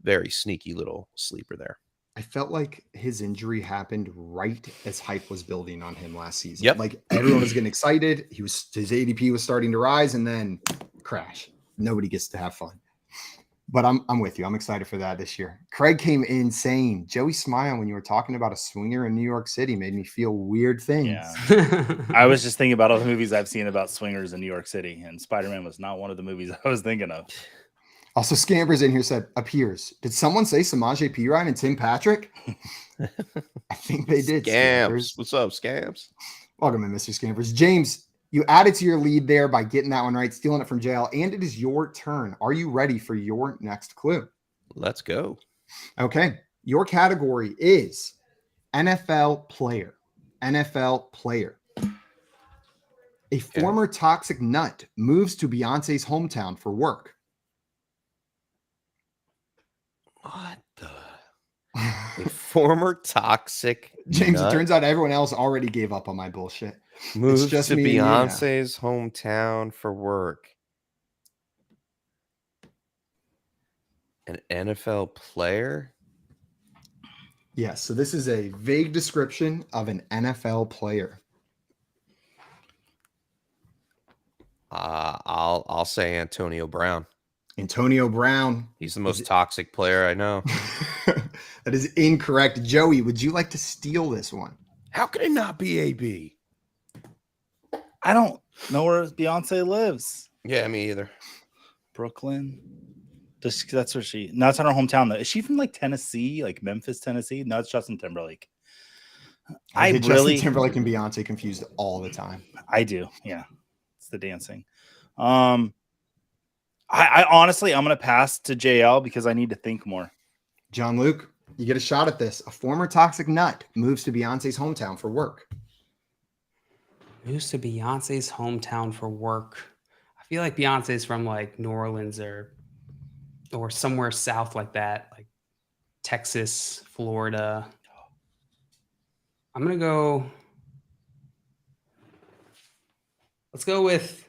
Very sneaky little sleeper there. I felt like his injury happened right as hype was building on him last season. Yep. Like everyone was getting excited. His ADP was starting to rise and then crash. Nobody gets to have fun. But I'm with you. I'm excited for that this year. Craig came in saying, Joey smile when you were talking about a swinger in New York City made me feel weird things. Yeah. I was just thinking about all the movies I've seen about swingers in New York City, and Spider-Man was not one of the movies I was thinking of. Also, Scampers in here said, appears. Did someone say Samaje P. Ryan and Tim Patrick? I think they did. Scams. What's up, Scams? Welcome in, Mr. Scampers. James, you added to your lead there by getting that one right, stealing it from jail, and it is your turn. Are you ready for your next clue? Let's go. Okay. Your category is NFL player. NFL player. A former toxic nut moves to Beyonce's hometown for work. What the? A former toxic James, nut it turns out everyone else already gave up on my bullshit. moves just to me and you now. Beyonce's hometown for work. An NFL player? Yes, so this is a vague description of an NFL player. I'll say Antonio Brown. Antonio Brown. He's the most toxic player I know. That is incorrect. Joey, would you like to steal this one? How could it not be AB? I don't know where Beyonce lives. Yeah, me either. Brooklyn. That's where she. No, it's not her hometown though. Is she from like Tennessee, like Memphis, Tennessee? No, it's Justin Timberlake. I get Justin Timberlake and Beyonce confused all the time. I do. Yeah, it's the dancing. I honestly, I'm gonna pass to JL because I need to think more. John Luke, you get a shot at this. A former toxic nut moves to Beyonce's hometown for work. Moves to Beyonce's hometown for work. I feel like Beyonce's from like New Orleans or somewhere south like that, like Texas, Florida. I'm gonna go. Let's go with.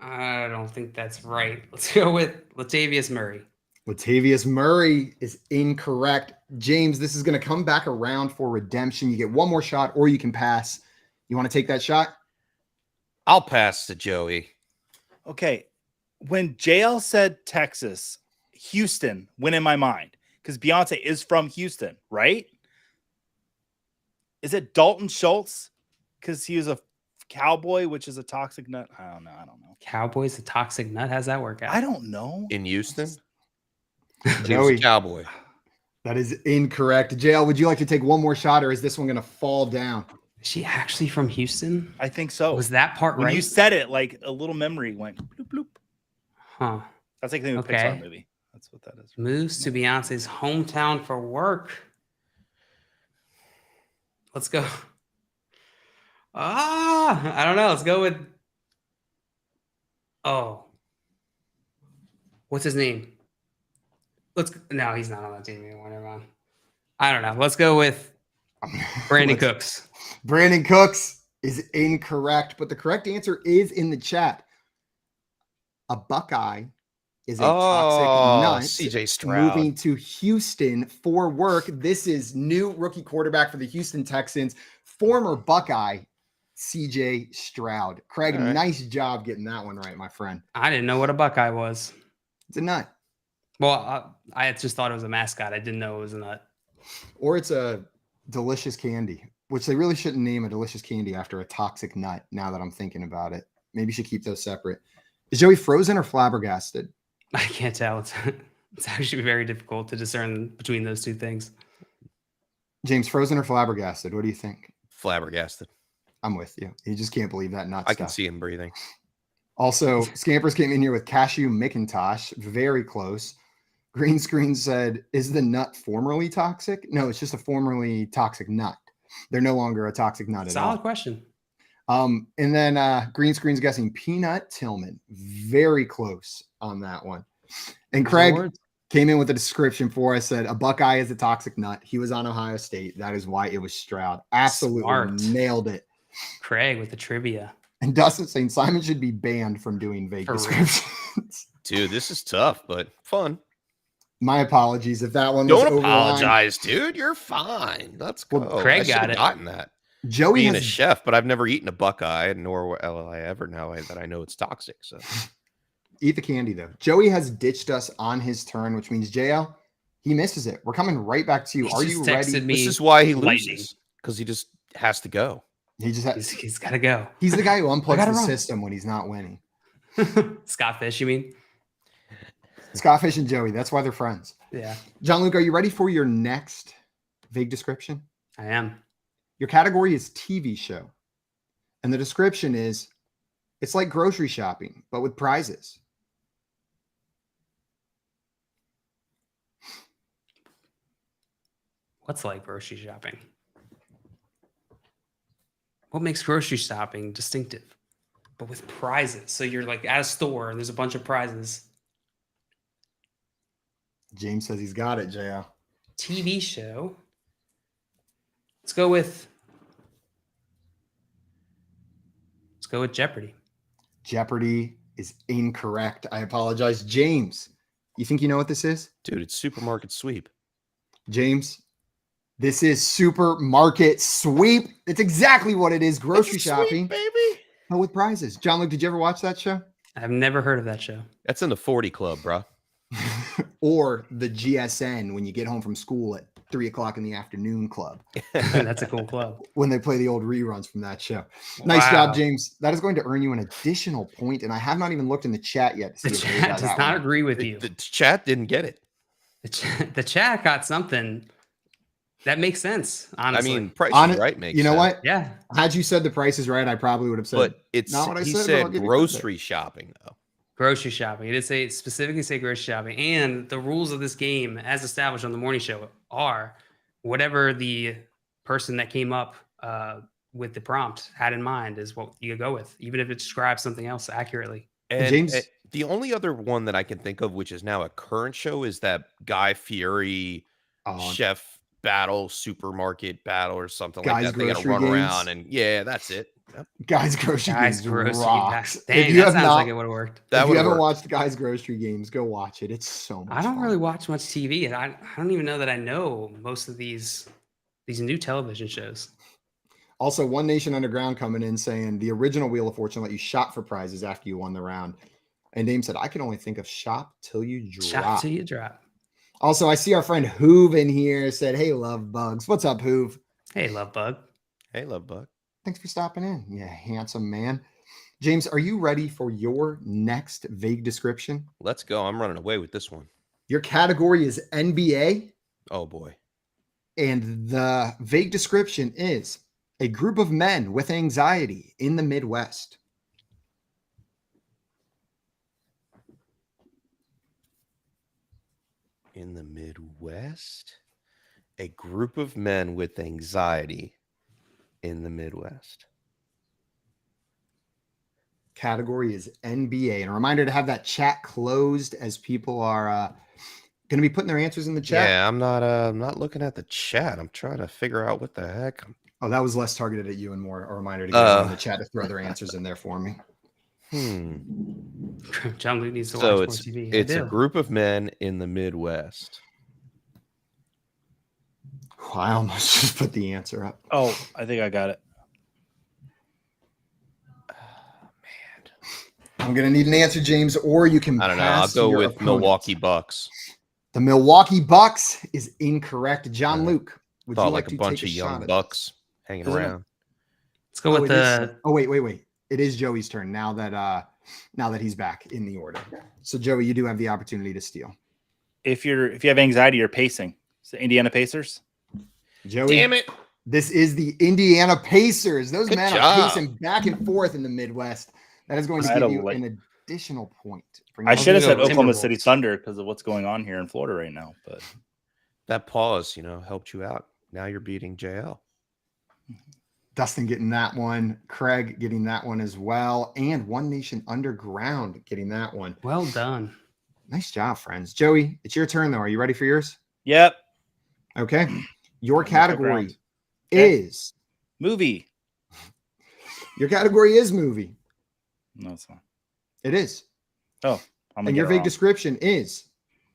I don't think that's right. Let's go with Latavius Murray. Latavius Murray is incorrect. James, this is going to come back around for redemption. You get one more shot or you can pass. You want to take that shot? I'll pass to Joey. Okay. When JL said Texas, Houston went in my mind because Beyonce is from Houston, right? Is it Dalton Schultz? Because he was a cowboy, which is a toxic nut. I don't know. Cowboy's a toxic nut. How's that work out? I don't know. In Houston? Joey, Cowboy. That is incorrect. JL, would you like to take one more shot or is this one going to fall down? Is she actually from Houston? I think so. Was that part when right? you said it, like a little memory went bloop bloop. Huh. That's like the new Pixar movie. That's what that is. Moves to Beyonce's hometown for work. Let's go. I don't know. Let's go with. Oh. What's his name? No, he's not on that team anymore. Never mind. I don't know. Let's go with Brandon Cooks. Brandon Cooks is incorrect, but the correct answer is in the chat. A Buckeye is a toxic nut. CJ Stroud. Moving to Houston for work. This is new rookie quarterback for the Houston Texans, former Buckeye, CJ Stroud. Craig, All right. Nice job getting that one right, my friend. I didn't know what a Buckeye was. It's a nut. Well, I just thought it was a mascot. I didn't know it was a nut. Or it's a delicious candy, which they really shouldn't name a delicious candy after a toxic nut, now that I'm thinking about it. Maybe you should keep those separate. Is Joey frozen or flabbergasted? I can't tell. It's actually very difficult to discern between those two things. James, frozen or flabbergasted? What do you think? Flabbergasted. I'm with you. You just can't believe that nut I stuff. can see him breathing. Also, Scampers came in here with Cashew McIntosh. Very close. Green Screen said, is the nut formerly toxic? No, it's just a formerly toxic nut. They're no longer a toxic nut at all. Solid question. And then Green Screen's guessing Peanut Tillman. Very close on that one. And Craig came in with a description for us, said a Buckeye is a toxic nut. He was on Ohio State. That is why it was Stroud. Absolutely Smart. Nailed it. Craig with the trivia. And Dustin saying Simon should be banned from doing vague For real. descriptions. Dude, this is tough, but fun. My apologies if that one was Don't over the line. apologize, dude. You're fine. Let's go. Well, Craig I should have got it. gotten that. Joey Being a has chef, but I've never eaten a Buckeye, nor will I ever now that I know it's toxic. So eat the candy though. Joey has ditched us on his turn, which means JL, he misses it. We're coming right back to you. He Are just you texted ready? me. this is why he lightning. loses, because he just has to go. He just He's got to go. he's the guy who unplugs gotta the run. system when he's not winning. Scott Fish, you mean? Scott Fish and Joey, that's why they're friends. Yeah, John Luke, are you ready for your next vague description? I am. Your category is TV show. And the description is it's like grocery shopping, but with prizes. What's like grocery shopping? What makes grocery shopping distinctive? But with prizes. So you're like at a store and there's a bunch of prizes. James says he's got it, JL. TV show. Let's go with Jeopardy. Jeopardy is incorrect. I apologize. James, you think you know what this is? Dude, it's supermarket sweep. James, this is supermarket sweep. It's exactly what it is. Grocery It's shopping, sweep, baby. but with prizes. John Luke, did you ever watch that show? I've never heard of that show. That's in the 40 club, bro. Or the GSN when you get home from school at 3:00 in the afternoon club That's a cool club. when they play the old reruns from that show. Nice Wow. job, James. That is going to earn you an additional point, and I have not even looked in the chat yet to see The if they chat got does that not one. agree with you. The chat didn't get it. The chat got something that makes sense, honestly. I mean, Price Hon- is Right makes You know sense. what? yeah. Had you said the price is right, I probably would have said. But it's not what I he said, but I'll said give you credit. grocery shopping though. Grocery shopping. It did specifically say grocery shopping. And the rules of this game, as established on the morning show, are whatever the person that came up with the prompt had in mind is what you go with, even if it describes something else accurately. And James- the only other one that I can think of, which is now a current show, is that Guy Fieri Oh, chef battle, supermarket battle, or something like Guys that. They got to Grocery run Games. around, and yeah, that's it. Yep. Guys Grocery Guys, Games grocery. rocks. Dang, If you that have sounds not, like it would have worked. That if you would haven't work. watched Guys Grocery Games, go watch it. It's so much I don't fun. really watch much TV, and I don't even know that I know most of these new television shows. Also, One Nation Underground coming in saying the original Wheel of Fortune let you shop for prizes after you won the round. And Dame said, I can only think of shop till you drop. Shop till you drop. Also, I see our friend Hoove in here said, hey, love bugs. What's up, Hoove? Hey, love bug. Hey, love bug. Thanks for stopping in. Yeah, handsome man. James, are you ready for your next vague description? Let's go. I'm running away with this one. Your category is NBA, Oh boy. and the vague description is a group of men with anxiety in the Midwest. In the Midwest, a group of men with anxiety in the Midwest. Category is NBA. And a reminder to have that chat closed as people are going to be putting their answers in the chat. Yeah, I'm not looking at the chat. I'm trying to figure out what the heck. Oh, that was less targeted at you and more a reminder to get everyone in the chat to throw their answers in there for me. John Luke needs to So watch it's more TV. it's a group of men in the Midwest. I almost just put the answer up. Oh, I think I got it. I'm going to need an answer, James, or you can I don't know. I'll pass go your with opponent. Milwaukee Bucks. The Milwaukee Bucks is incorrect. John Luke, would you Thought like like to a bunch take of shot young at bucks hanging Isn't it? around. Let's go this? with It is- the. Oh, wait. It is Joey's turn now that he's back in the order. So Joey, you do have the opportunity to steal. If you have anxiety, you're pacing. So Indiana Pacers. Joey, Damn it. this is the Indiana Pacers. Those Good men job. are pacing back and forth in the Midwest. That is going to I had give a you late- an additional point. I should have gonna said go Oklahoma Timberwolves. City Thunder because of what's going on here in Florida right now. But That pause, helped you out. Now you're beating JL. Dustin getting that one, Craig getting that one as well, and One Nation Underground getting that one. Well done. Nice job, friends. Joey, it's your turn, though. Are you ready for yours? yep, Okay. Your I'm on category background. Okay. is movie. movie. No, it's not. It is. Oh, I'm And your vague description is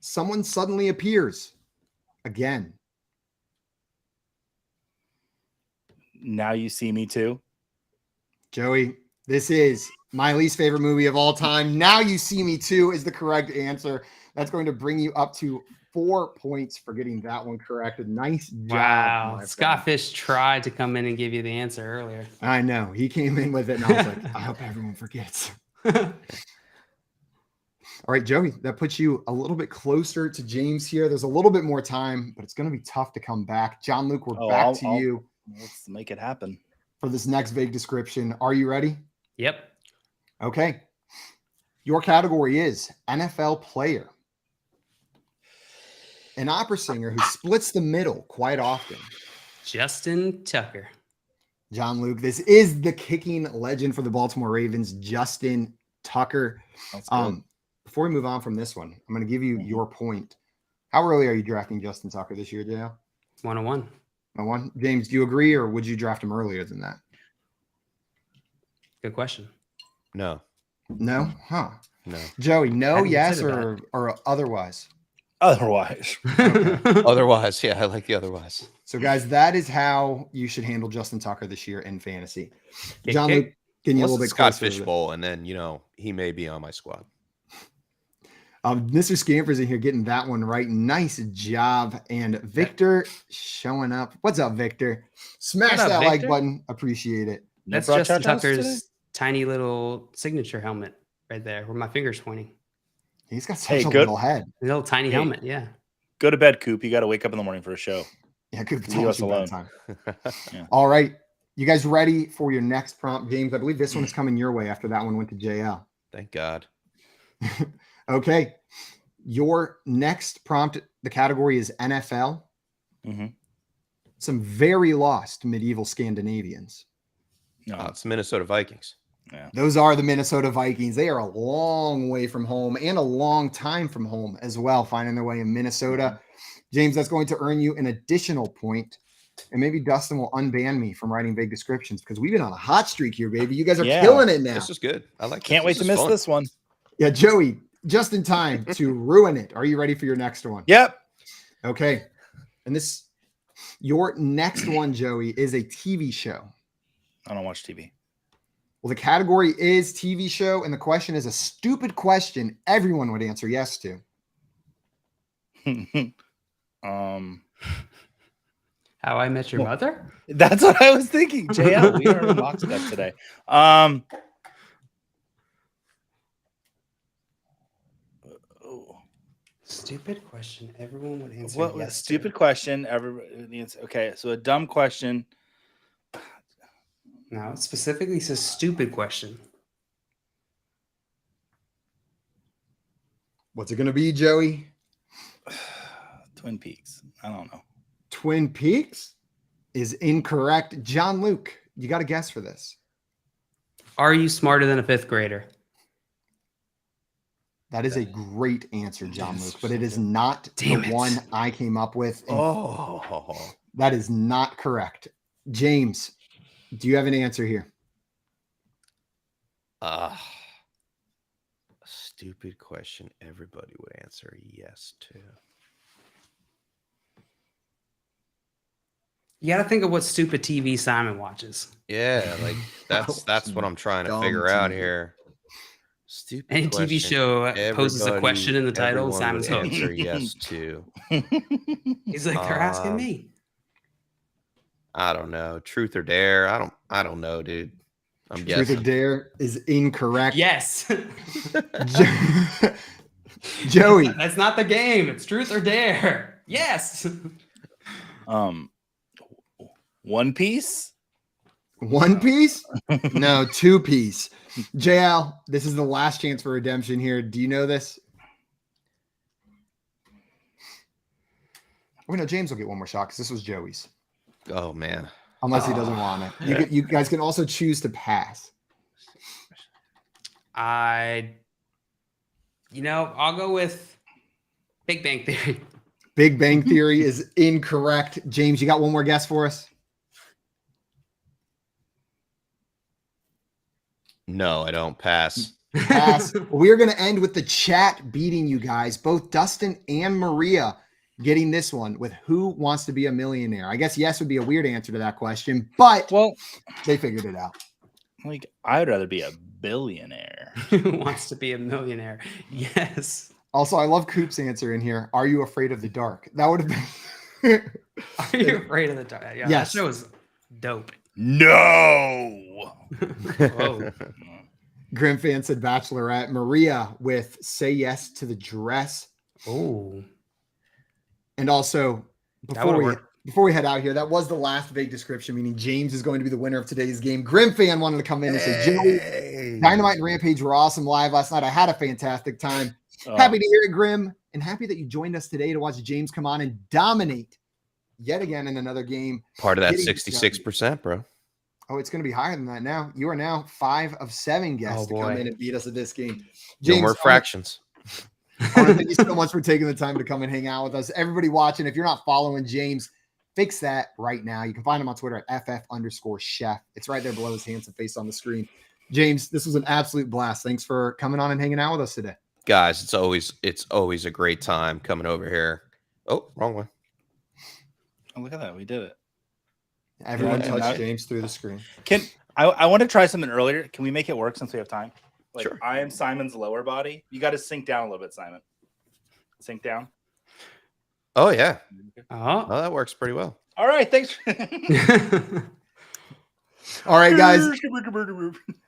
someone suddenly appears again. Now you see me too. Joey, this is my least favorite movie of all time. Now You See Me Too is the correct answer. That's going to bring you up to 4 points for getting that one corrected. Nice job. Wow. my friend. Scott Fish tried to come in and give you the answer earlier. I know. He came in with it, and I was like, I hope everyone forgets. All right, Joey, that puts you a little bit closer to James here. There's a little bit more time, but it's going to be tough to come back. John Luke, we're back to you Let's make it happen. for this next vague description. Are you ready? Yep. Okay. Your category is NFL player. an opera singer who splits the middle quite often. Justin Tucker. John Luke, this is the kicking legend for the Baltimore Ravens, Justin Tucker. Before we move on from this one, I'm going to give you your point. How early are you drafting Justin Tucker this year, JL? 101. 101. James, do you agree, or would you draft him earlier than that? Good question. No. No? Huh. No. Joey, no, Hadn't yes, considered or otherwise? Otherwise. Okay. Otherwise, yeah, I like the otherwise. So, guys, that is how you should handle Justin Tucker this year in fantasy. John kick. Luke, can you a Unless little bit it's Scott closer to Fishbowl, and then he may be on my squad. Mr. Scamper's in here getting that one right. Nice job. And Victor showing up. What's up, Victor? Smash What up, that like Victor? button. Appreciate it. That's brought Justin Chachas today? Tucker's tiny little signature helmet right there where my finger's pointing. He's got such Hey, a good. little head. A little tiny helmet, yeah. Go to bed, Coop. You got to wake up in the morning for a show. Yeah, good. Leave us alone. Time. Yeah. All right. You guys ready for your next prompt, James? I believe this one is coming your way after that one went to JL. Thank God. Okay. Your next prompt, the category is NFL. Mm-hmm. Some very lost medieval Scandinavians. No, It's the Minnesota Vikings. yeah. Those are the Minnesota Vikings. They are a long way from home and a long time from home as well, finding their way in Minnesota. James, that's going to earn you an additional point. And maybe Dustin will unban me from writing vague descriptions because we've been on a hot streak here, baby. You guys are Yeah. killing it now. This is good. I like. Can't wait to miss this one. Yeah, Joey, just in time to ruin it. Are you ready for your next one? Yep. Okay. And your next one, Joey, is a TV show. I don't watch TV. Well, the category is TV show, and the question is a stupid question everyone would answer yes to. How I Met Your Mother? That's what I was thinking. JL, we are in lockstep today. Stupid question. Everyone would answer What yes. stupid question? Everybody. Okay, so a dumb question. No, it specifically says stupid question. What's it going to be, Joey? Twin Peaks. I don't know. Twin Peaks is incorrect. John Luke, you got a guess for this. Are you smarter than a fifth grader? That is a great answer, John Luke, but it is not Damn the it. one I came up with. And Oh, that is not correct. James, do you have an answer here? a stupid question. Everybody would answer yes to. You got to think of what stupid TV Simon watches. Yeah, like that's what I'm trying to Dumb figure out TV. here. Stupid Any question. TV show poses a Everybody- question in the title, everyone Simon's would hooked. answer yes to. He's like, they're asking me. I don't know. Truth or dare? I don't know, dude. I'm Truth or guessing. dare is incorrect. Yes. Joey, That's not the game. It's truth or dare. Yes. One Piece. One Piece? No, two piece. JL, this is the last chance for redemption here. Do you know this? Oh, no, James will get one more shot because this was Joey's. Oh man. Unless he doesn't want it. You guys can also choose to pass. I'll go with Big Bang Theory. Big Bang Theory is incorrect. James, you got one more guess for us? No, I don't pass. Pass. We're going to end with the chat beating you guys, both Dustin and Maria getting this one with who wants to be a millionaire. I guess yes would be a weird answer to that question, but Well, they figured it out. like I'd rather be a billionaire. Who wants to be a millionaire? Yes. Also, I love Coop's answer in here. Are you afraid of the dark? That would have been. Are you afraid of the dark? Yeah, Yes. That show was dope. No. Whoa. Grim fan said Bachelorette. Maria with say yes to the dress. Oh. And also, That would've worked. before we head out here, that was the last vague description, meaning James is going to be the winner of today's game. Grim fan wanted to come in and say, Joey, Dynamite and Rampage were awesome live last night. I had a fantastic time. Happy to hear it, Grim, and happy that you joined us today to watch James come on and dominate yet again in another game. Part of that Getting 66%, bro. Oh, it's going to be higher than that now. You are now 5 of 7 guests to come in and beat us at this game. James, no more fractions. I want to thank you so much for taking the time to come and hang out with us. Everybody watching, if you're not following James, fix that right now. You can find him on Twitter at ff_chef. It's right there below his handsome face on the screen. James, this was an absolute blast. Thanks for coming on and hanging out with us today. Guys, it's always a great time coming over here. Oh, wrong one. Oh, look at that. We did it. Everyone touched James through the screen. I want to try something earlier. Can we make it work since we have time? Like, Sure. I am Simon's lower body. You got to sink down a little bit, Simon. Sink down. Oh, yeah. Oh. Oh, that works pretty well. All right. Thanks. All right, guys.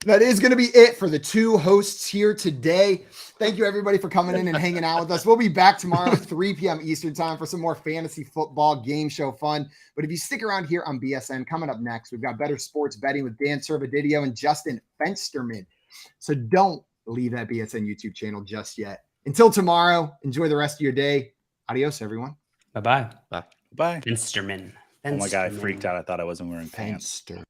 That is going to be it for the 2 hosts here today. Thank you, everybody, for coming in and hanging out with us. We'll be back tomorrow at 3 p.m. Eastern time for some more fantasy football game show fun. But if you stick around here on BSN, coming up next, we've got Better Sports Betting with Dan Servadidio and Justin Fensterman. So don't leave that BSN YouTube channel just yet. Until tomorrow, enjoy the rest of your day. Adios, everyone. Bye-bye. Bye. Finsterman. Oh my God, I freaked out. I thought I wasn't wearing pants. Fenster.